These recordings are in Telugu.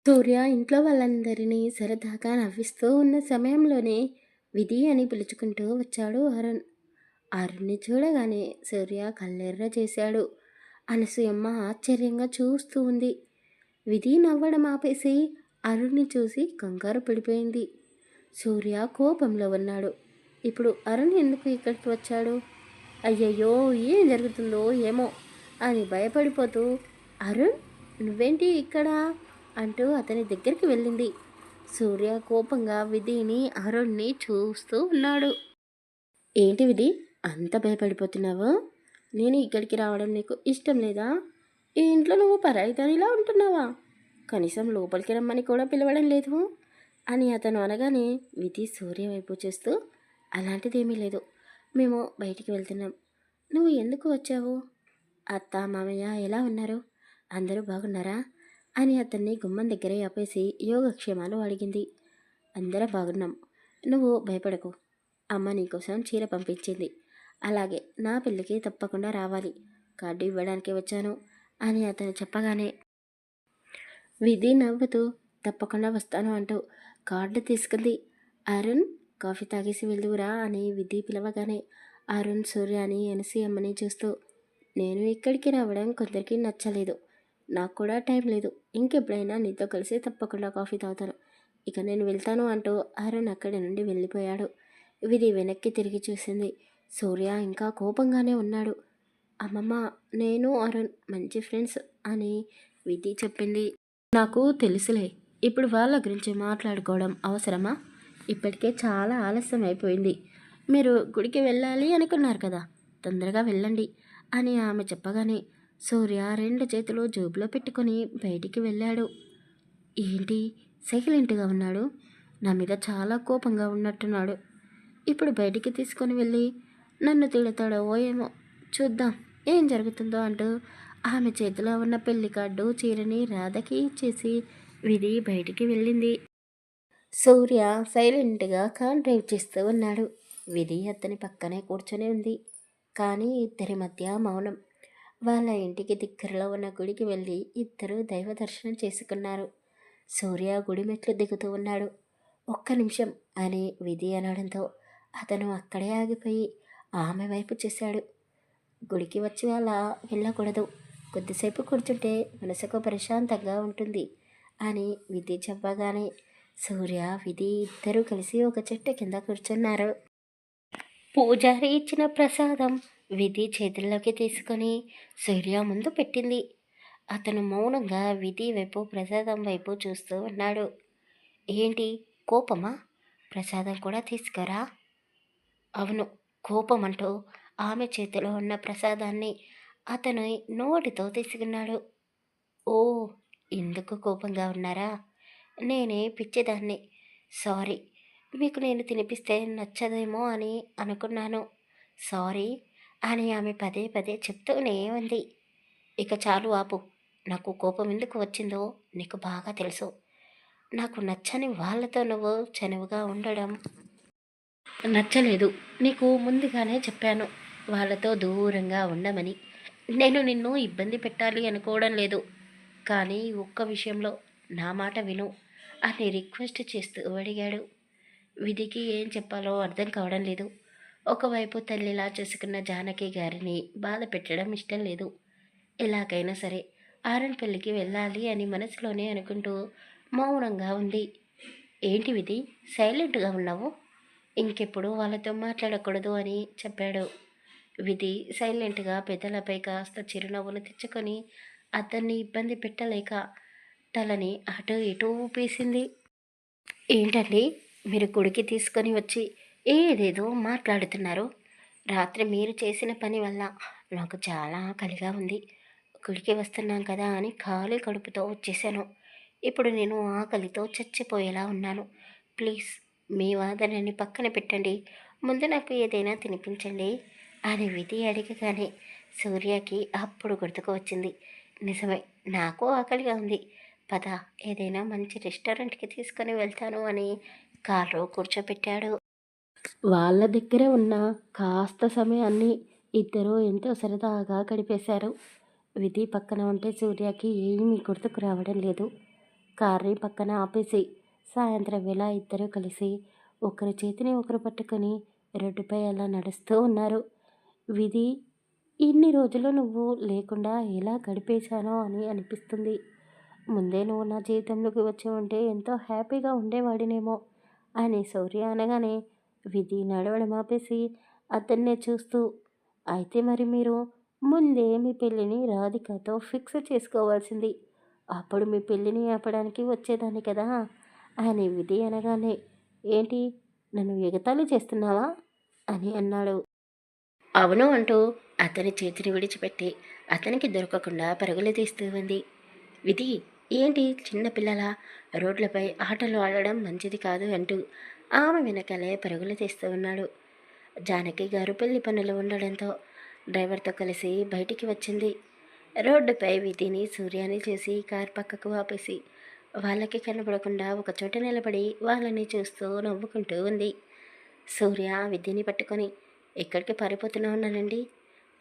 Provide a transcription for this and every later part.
సూర్య ఇంట్లో వాళ్ళందరినీ సరదాగా నవ్విస్తూ ఉన్న సమయంలోనే విధి అని పిలుచుకుంటూ వచ్చాడు అరుణ్. అరుణ్ని చూడగానే సూర్య కళ్ళెర్ర చేశాడు. అనసూయమ్మ ఆశ్చర్యంగా చూస్తూ ఉంది. విధి నవ్వడం ఆపేసి అరుణ్ని చూసి కంగారు పడిపోయింది. సూర్య కోపంలో ఉన్నాడు. ఇప్పుడు అరుణ్ ఎందుకు ఇక్కడికి వచ్చాడు? అయ్యయ్యో, ఏం జరుగుతుందో ఏమో అని భయపడిపోతూ, అరుణ్, నువ్వేంటి ఇక్కడ అంటూ అతని దగ్గరికి వెళ్ళింది. సూర్య కోపంగా విధిని అరుణ్ని చూస్తూ ఉన్నాడు. ఏంటి విధి, అంత భయపడిపోతున్నావు? నేను ఇక్కడికి రావడం నీకు ఇష్టం లేదా? ఈ ఇంట్లో నువ్వు పరాయిదానిలా ఉంటున్నావా? కనీసం లోపలికి రమ్మని కూడా పిలవడం లేదు అని అతను అనగానే విధి సూర్య వైపు చూస్తూ, అలాంటిదేమీ లేదు, మేము బయటికి వెళ్తున్నాం. నువ్వు ఎందుకు వచ్చావు? అత్త మామయ్య ఎలా ఉన్నారు? అందరూ బాగున్నారా అని అతన్ని గుమ్మం దగ్గరే ఆపేసి యోగక్షేమాలు అడిగింది. అందరూ బాగున్నాం, నువ్వు భయపడకు. అమ్మ నీకోసం చీర పంపించింది. అలాగే నా పెళ్ళికి తప్పకుండా రావాలి, కార్డు ఇవ్వడానికి వచ్చాను అని అతను చెప్పగానే విధి నవ్వుతూ తప్పకుండా వస్తాను అంటూ కార్డు తీసుకుంది. అరుణ్, కాఫీ తాగేసి వెళ్దువురా అని విధి పిలవగానే అరుణ్ సూర్యాని అమ్మని చూస్తూ, నేను ఇక్కడికి రావడం కొందరికి నచ్చలేదు, నాకు కూడా టైం లేదు, ఇంకెప్పుడైనా నీతో కలిసి తప్పకుండా కాఫీ తాగుతాను, ఇక నేను వెళ్తాను అంటూ అరుణ్ అక్కడి నుండి వెళ్ళిపోయాడు. విధి వెనక్కి తిరిగి చూసింది. సూర్య ఇంకా కోపంగానే ఉన్నాడు. అమ్మమ్మ, నేను అరుణ్ మంచి ఫ్రెండ్స్ అని విధి చెప్పింది. నాకు తెలుసులే, ఇప్పుడు వాళ్ళ గురించి మాట్లాడుకోవడం అవసరమా? ఇప్పటికే చాలా ఆలస్యం అయిపోయింది. మీరు గుడికి వెళ్ళాలి అనుకున్నారు కదా, తొందరగా వెళ్ళండి అని ఆమె చెప్పగానే సూర్య రెండు చేతులు జేబులో పెట్టుకొని బయటికి వెళ్ళాడు. ఏంటి సైలెంట్గా ఉన్నాడు? నా మీద చాలా కోపంగా ఉన్నట్టున్నాడు. ఇప్పుడు బయటికి తీసుకొని వెళ్ళి నన్ను తిడతాడో ఏమో, చూద్దాం ఏం జరుగుతుందో అంటూ ఆమె చేతిలో ఉన్న పెళ్లి కార్డు చీరని రాధకి ఇచ్చేసి విధి బయటికి వెళ్ళింది. సూర్య సైలెంట్గా కార్ డ్రైవ్ చేస్తూ ఉన్నాడు. విధి అతని పక్కనే కూర్చొని ఉంది. కానీ ఇద్దరి మధ్య మౌనం. వాళ్ళ ఇంటికి దగ్గరలో ఉన్న గుడికి వెళ్ళి ఇద్దరు దైవ దర్శనం చేసుకున్నారు. సూర్య గుడి మెట్లు దిగుతూ ఉన్నాడు. ఒక్క నిమిషం అని విధి అనడంతో అతను అక్కడే ఆగిపోయి ఆమె వైపు చూశాడు. గుడికి వచ్చి అలా వెళ్ళకూడదు, కొద్దిసేపు కూర్చుంటే మనసుకు ప్రశాంతంగా ఉంటుంది అని విధి చెప్పగానే సూర్య విధి ఇద్దరూ కలిసి ఒక చెట్టు కింద కూర్చున్నారు. పూజారి ఇచ్చిన ప్రసాదం విధి చేతుల్లోకి తీసుకొని సూర్య ముందు పెట్టింది. అతను మౌనంగా విధి వైపు ప్రసాదం వైపు చూస్తూ ఉన్నాడు. ఏంటి కోపమా? ప్రసాదం కూడా తీసుకురా. అవును, కోపం అంటూ ఆమె చేతిలో ఉన్న ప్రసాదాన్ని అతను నోటితో తీసుకున్నాడు. ఓ, ఎందుకు కోపంగా ఉన్నారా? నేనే పిచ్చిదాన్ని, సారీ. మీకు నేను తినిపిస్తే నచ్చదేమో అని అనుకున్నాను, సారీ అని ఆమె పదే పదే చెప్తూనే ఉంది. ఇక చాలు ఆపు, నాకు కోపం ఎందుకు వచ్చిందో నీకు బాగా తెలుసు. నాకు నచ్చని వాళ్ళతో నువ్వు చనువుగా ఉండడం నచ్చలేదు. నీకు ముందుగానే చెప్పాను వాళ్ళతో దూరంగా ఉండమని. నేను నిన్ను ఇబ్బంది పెట్టాలి అనుకోవడం లేదు, కానీ ఒక్క విషయంలో నా మాట విను అని రిక్వెస్ట్ చేస్తూ అడిగాడు. విధికి ఏం చెప్పాలో అర్థం కావడం లేదు. ఒకవైపు తల్లిలా చూసుకున్న జానకి గారిని బాధ పెట్టడం ఇష్టం లేదు. ఎలాగైనా సరే ఆరన్ పెళ్ళికి వెళ్ళాలి అని మనసులోనే అనుకుంటూ మౌనంగా ఉంది. ఏంటి విధి, సైలెంట్గా ఉన్నావు? ఇంకెప్పుడు వాళ్ళతో మాట్లాడకూడదు అని చెప్పాడు. విధి సైలెంట్గా పెదలపై కాస్త చిరునవ్వులు తెచ్చుకొని అతన్ని ఇబ్బంది పెట్టలేక తలని అటు ఇటు ఊపేసింది. ఏంటండి, మీరు గుడికి తీసుకొని వచ్చి ఏదేదో మాట్లాడుతున్నారు? రాత్రి మీరు చేసిన పని వల్ల నాకు చాలా ఆకలిగా ఉంది. గుడికి వస్తున్నాం కదా అని ఖాళీ కడుపుతో వచ్చేసాను. ఇప్పుడు నేను ఆకలితో చచ్చిపోయేలా ఉన్నాను. ప్లీజ్ మీ వాదనని పక్కన పెట్టండి, ముందు నాకు ఏదైనా తినిపించండి అని విధి అడిగగానే సూర్యకి అప్పుడు గుర్తుకు వచ్చింది. నిజమే, నాకు ఆకలిగా ఉంది, పద ఏదైనా మంచి రెస్టారెంట్కి తీసుకొని వెళ్తాను అని కారులో కూర్చోపెట్టాడు. వాళ్ళ దగ్గర ఉన్న కాస్త సమయాన్ని ఇద్దరూ ఎంతో సరదాగా గడిపేశారు. విధి పక్కన ఉంటే సూర్యకి ఏమీ గుర్తుకు రావడం లేదు. కార్ని పక్కన ఆపేసి సాయంత్రం వేళ ఇద్దరూ కలిసి ఒకరి చేతిని ఒకరు పట్టుకొని రోడ్డుపై అలా నడుస్తూ ఉన్నారు. విధి, ఇన్ని రోజులు నువ్వు లేకుండా ఎలా గడిపేశానో అని అనిపిస్తుంది. ముందే నువ్వు నా జీవితంలోకి వచ్చి ఉంటే ఎంతో హ్యాపీగా ఉండేవాడినేమో అని శౌర్య అనగానే విధి నడవడం ఆపేసి అతన్నే చూస్తూ, అయితే మరి మీరు ముందే మీ పెళ్ళిని రాధికతో ఫిక్స్ చేసుకోవాల్సింది. అప్పుడు మీ పెళ్ళిని ఆపడానికి వచ్చేదాన్ని కదా అని విధి అనగానే, ఏంటి నన్ను ఎగతాళి చేస్తున్నావా అని అన్నాడు. అవును అంటూ అతని చేతిని విడిచిపెట్టి అతనికి దొరకకుండా పరుగులు తీస్తూ ఉంది. విధి, ఏంటి చిన్నపిల్లల రోడ్లపై ఆటలు ఆడడం మంచిది కాదు అంటూ ఆమె వెనకాలే పరుగులు తీస్తూ ఉన్నాడు. జానకి గారు పెళ్లి పనులు ఉండడంతో డ్రైవర్తో కలిసి బయటికి వచ్చింది. రోడ్డుపై విధిని సూర్యాని చూసి కార్ పక్కకు ఆపేసి వాళ్ళకి కనబడకుండా ఒకచోట నిలబడి వాళ్ళని చూస్తూ నవ్వుకుంటూ ఉంది. సూర్య విధిని పట్టుకొని, ఎక్కడికి పారిపోతూనే ఉన్నానండి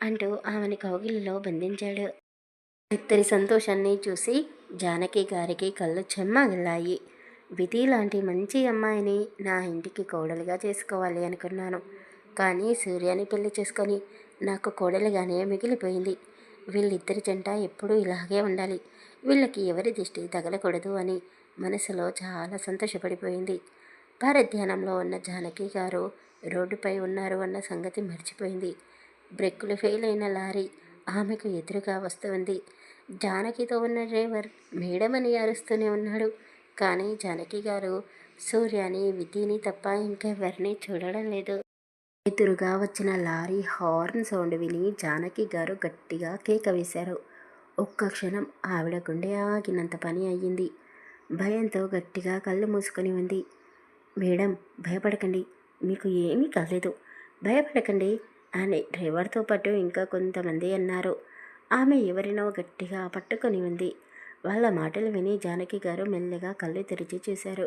అంటూ ఆమెని కౌగిలిలో బంధించాడు. ఇద్దరి సంతోషాన్ని చూసి జానకి గారికి కళ్ళు చెమ్మగిల్లాయి. విధి లాంటి మంచి అమ్మాయిని నా ఇంటికి కోడలుగా చేసుకోవాలి అనుకున్నాను. కానీ సూర్యాని పెళ్లి చేసుకొని నాకు కోడలుగానే మిగిలిపోయింది. వీళ్ళిద్దరి జంట ఎప్పుడూ ఇలాగే ఉండాలి, వీళ్ళకి ఎవరి దిష్టి తగలకూడదు అని మనసులో చాలా సంతోషపడిపోయింది. పరధ్యానంలో ఉన్న జానకి గారు రోడ్డుపై ఉన్నారు అన్న సంగతి మర్చిపోయింది. బ్రేకులు ఫెయిల్ అయిన లారీ ఆమెకు ఎదురుగా వస్తుంది. జానకితో ఉన్న డ్రైవర్ మేడమని అరుస్తూనే ఉన్నాడు. కానీ జానకి గారు సూర్యాని విధిని తప్ప ఇంకెవరిని చూడడం లేదు. ఎదురుగా వచ్చిన లారీ హార్న్ సౌండ్ విని జానకి గారు గట్టిగా కేక వేశారు. ఒక్క క్షణం ఆవిడ గుండె ఆగినంత పని అయ్యింది. భయంతో గట్టిగా కళ్ళు మూసుకొని ఉంది. మేడం, భయపడకండి, మీకు ఏమీ కాలేదు, భయపడకండి అని డ్రైవర్తో పాటు ఇంకా కొంతమంది అన్నారు. ఆమె ఎవరినో గట్టిగా పట్టుకొని ఉంది. వాళ్ళ మాటలు విని జానకి గారు మెల్లగా కళ్ళు తెరిచి చూశారు.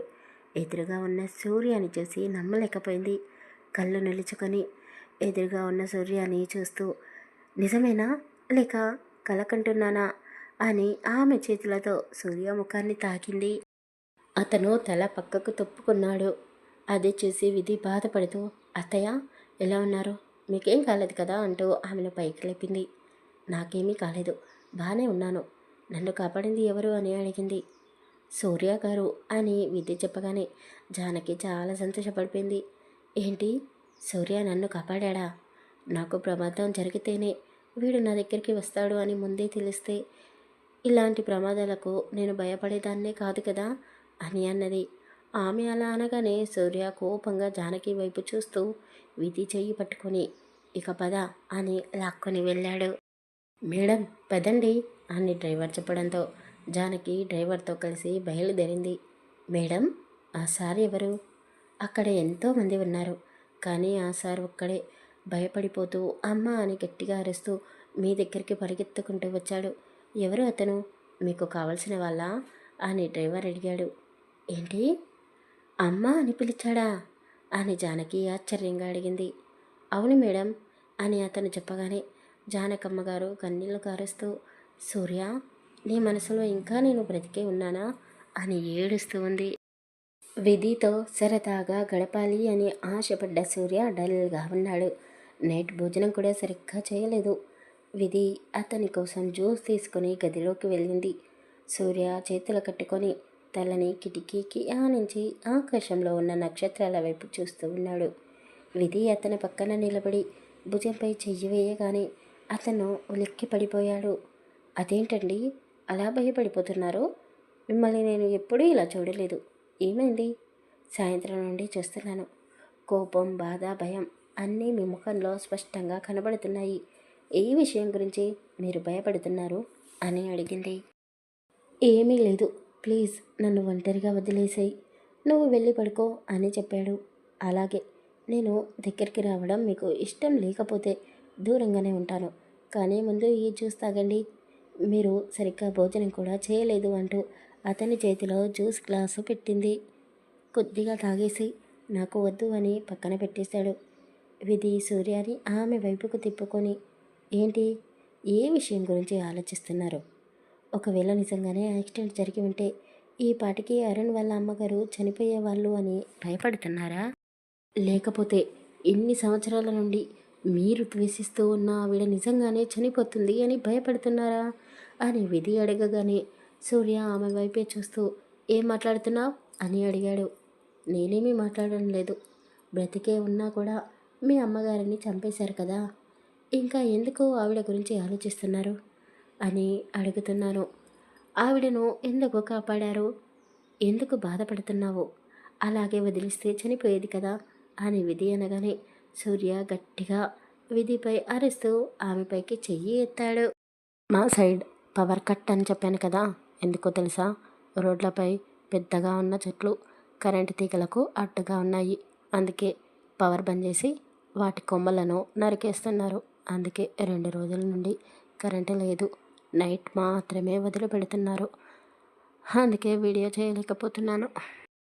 ఎదురుగా ఉన్న సూర్యాని చూసి నమ్మలేకపోయింది. కళ్ళు నిలుచుకొని ఎదురుగా ఉన్న సూర్యాని చూస్తూ, నిజమేనా లేక కలకంటున్నానా అని ఆమె చేతులతో సూర్య ముఖాన్ని తాకింది. అతను తల పక్కకు తప్పుకున్నాడు. అది చూసి విధి బాధపడుతూ, అత్తయ్య ఎలా ఉన్నారు, మీకేం కాలేదు కదా అంటూ ఆమెను పైకి లేపింది. నాకేమీ కాలేదు, బాగానే ఉన్నాను, నన్ను కాపాడింది ఎవరు అని అడిగింది. సూర్య గారు అని విధి చెప్పగానే జానకి చాలా సంతోషపడిపోయింది. ఏంటి, సూర్య నన్ను కాపాడా? నాకు ప్రమాదం జరిగితేనే వీడు నా దగ్గరికి వస్తాడు అని ముందే తెలిస్తే ఇలాంటి ప్రమాదాలకు నేను భయపడేదాన్నే కాదు కదా అని అన్నది. ఆమె అలా అనగానే సూర్య కోపంగా జానకి వైపు చూస్తూ విధి చెయ్యి పట్టుకొని, ఇక పద అని లాక్కొని వెళ్ళాడు. మేడం పదండి అని డ్రైవర్ చెప్పడంతో జానకి డ్రైవర్తో కలిసి బయలుదేరింది. మేడం, ఆ సార్ ఎవరు? అక్కడ ఎంతోమంది ఉన్నారు, కానీ ఆ సార్ ఒక్కడే భయపడిపోతూ అమ్మ అని గట్టిగా అరుస్తూ మీ దగ్గరికి పరిగెత్తుకుంటూ వచ్చాడు. ఎవరు అతను, మీకు కావలసిన వాళ్ళ అని డ్రైవర్ అడిగాడు. ఏంటి, అమ్మ అని పిలిచాడా అని జానకి ఆశ్చర్యంగా అడిగింది. అవును మేడం అని అతను చెప్పగానే జానకమ్మ గారు కన్నీళ్లు కారుస్తూ, సూర్య, నీ మనసులో ఇంకా నేను బ్రతికే ఉన్నానా అని ఏడుస్తూ ఉంది. విధితో సరదాగా గడపాలి అని ఆశపడ్డ సూర్య డల్గా ఉన్నాడు. నైట్ భోజనం కూడా సరిగ్గా చేయలేదు. విధి అతని కోసం జ్యూస్ తీసుకుని గదిలోకి వెళ్ళింది. సూర్య చేతులు కట్టుకొని తలని కిటికీకి ఆనించి ఆకాశంలో ఉన్న నక్షత్రాల వైపు చూస్తూ ఉన్నాడు. విధి అతని పక్కన నిలబడి భుజంపై చెయ్యి వేయగానే అతను ఉలిక్కి పడిపోయాడు. అదేంటండి అలా భయపడిపోతున్నారు? మిమ్మల్ని నేను ఎప్పుడూ ఇలా చూడలేదు, ఏమైంది? సాయంత్రం నుండి చూస్తున్నాను, కోపం, బాధ, భయం అన్నీ మీ ముఖంలో స్పష్టంగా కనబడుతున్నాయి. ఏ విషయం గురించి మీరు భయపడుతున్నారు అని అడిగింది. ఏమీ లేదు, ప్లీజ్ నన్ను ఒంటరిగా వదిలేసాయి, నువ్వు వెళ్ళి పడుకో అని చెప్పాడు. అలాగే, నేను దగ్గరికి రావడం మీకు ఇష్టం లేకపోతే దూరంగానే ఉంటాను, కానీ ముందు ఈ జ్యూస్ తాగండి, మీరు సరిగ్గా భోజనం కూడా చేయలేదు అంటూ అతని చేతిలో జ్యూస్ గ్లాసు పెట్టింది. కొద్దిగా తాగేసి నాకు వద్దు అని పక్కన పెట్టేశాడు. విధి సూర్యాని ఆమె వైపుకు తిప్పుకొని, ఏంటి, ఏ విషయం గురించి ఆలోచిస్తున్నారు? ఒకవేళ నిజంగానే యాక్సిడెంట్ జరిగి ఉంటే ఈ పాటికి అరుణ్ వాళ్ళ అమ్మగారు చనిపోయేవాళ్ళు అని భయపడుతున్నారా? లేకపోతే ఇన్ని సంవత్సరాల నుండి మీరు ద్వేషిస్తూ ఉన్న ఆవిడ నిజంగానే చనిపోతుంది అని భయపడుతున్నారా అని విధి అడగగానే సూర్య ఆమె వైపే చూస్తూ ఏం మాట్లాడుతున్నావు అని అడిగాడు. నేనేమీ మాట్లాడడం లేదు. బ్రతికే ఉన్నా కూడా మీ అమ్మగారిని చంపేశారు కదా, ఇంకా ఎందుకు ఆవిడ గురించి ఆలోచిస్తున్నారు అని అడుగుతున్నాను. ఆవిడను ఎందుకు కాపాడారు, ఎందుకు బాధపడుతున్నావు, అలాగే వదిలిస్తే చనిపోయేది కదా అని విధి అనగానే సూర్య గట్టిగా విధిపై అరుస్తూ ఆమెపైకి చెయ్యి ఎత్తాడు. మా సైడ్ పవర్ కట్ అని చెప్పాను కదా, ఎందుకో తెలుసా? రోడ్లపై పెద్దగా ఉన్న చెట్లు కరెంటు తీగలకు అడ్డుగా ఉన్నాయి. అందుకే పవర్ బంద్ చేసి వాటి కొమ్మలను నరికేస్తున్నారు. అందుకే 2 రోజుల నుండి కరెంటు లేదు. నైట్ మాత్రమే వదిలిపెడుతున్నారు. అందుకే వీడియో చేయలేకపోతున్నాను.